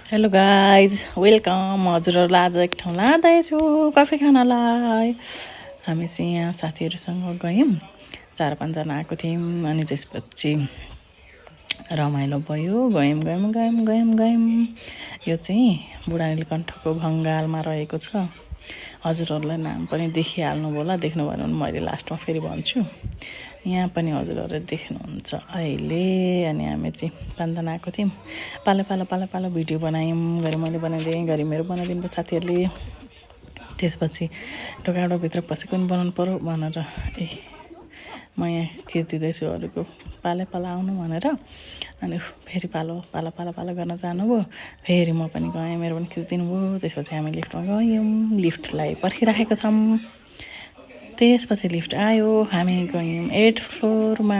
Hello guys welcome. हजुरहरूलाई आज एक ठाउँ लाँदैछु कफी खानलाई। हामी चाहिँ यहाँ साथीहरूसँग गयौँ, 4-5 जना आएको थियौँ। अनि त्यसपछि रमाइलो भयो। गयौँ। यो चाहिँ बुढा नीलकण्ठको भङ्गालमा रहेको छ। हजुरहरूलाई नाम पनि देखिहाल्नु होला, देख्नु भएन भने मैले लास्टमा फेरि भन्छु। यहाँ पनि हजुरहरूले देख्नुहुन्छ अहिले। अनि हामी चाहिँ 5 जना आएको थियौँ। पालो भिडियो बनायौँ। गरी मैले बनाइदिएँ, गरी मेरो बनाइदिनु भयो साथीहरूले। त्यसपछि ढोकाढोभित्र पसेको पनि बनाउनु पर्यो भनेर म यहाँ खिचिदिँदैछु अरूको पालो आउनु भनेर। अनि फेरि पालो गर्न जानुभयो। फेरि म पनि गएँ, मेरो पनि खिचिदिनु भयो। त्यसपछि हामी लिफ्टमा गयौँ, लिफ्टलाई पर्खिराखेका छौँ। त्यसपछि लिफ्ट आयो, हामी गयौँ 8th फ्लोरमा।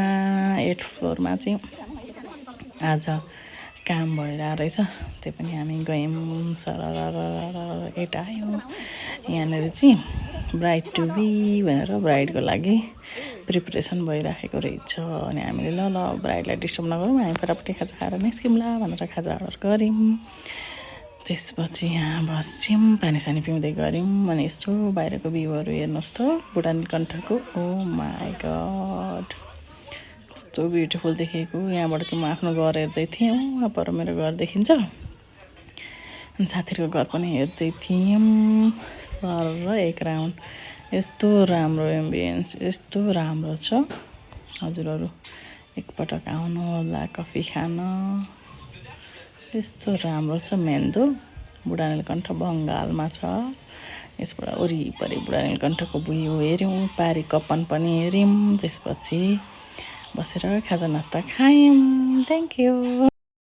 8th फ्लोरमा चाहिँ आज काम भइरहेको रहेछ, त्यो पनि हामी गयौँ। सरर 8 आयो। यहाँनिर चाहिँ ब्राइड टु बी भनेर ब्राइडको लागि प्रिपरेसन भइराखेको रहेछ। अनि हामीले ल ब्राइडलाई डिस्टर्ब नगरौँ, हामी फटाफटी खाजा खाएर निस्क्यौँ भनेर खाजा अर्डर गऱ्यौँ। त्यसपछि यहाँ बस्यौँ, पानी पिउँदै गऱ्यौँ। अनि यसो बाहिरको भ्यूहरू हेर्नुहोस् त, बुढा नीलकण्ठको। ओ माई गड, कस्तो ब्युटिफुल देखेको। यहाँबाट चाहिँ म आफ्नो घर हेर्दै थिएँ। वहाँ पर मेरो घर देखिन्छ। अनि साथीहरूको घर पनि हेर्दै थियौँ। सर एक राउन्ड। यस्तो राम्रो एम्बियन्स, यस्तो राम्रो छ। हजुरहरू एकपटक आउनु होला कफी खान। यस्तो राम्रो छ। मेन्दो बुढा नीलकण्ठ भङ्गालमा छ। यसबाट वरिपरि बुढा नीलकण्ठको भ्यू हेऱ्यौँ, पारी कपन पनि हेऱ्यौँ। त्यसपछि बसेर खाजा नास्ता खायौँ। Thank you.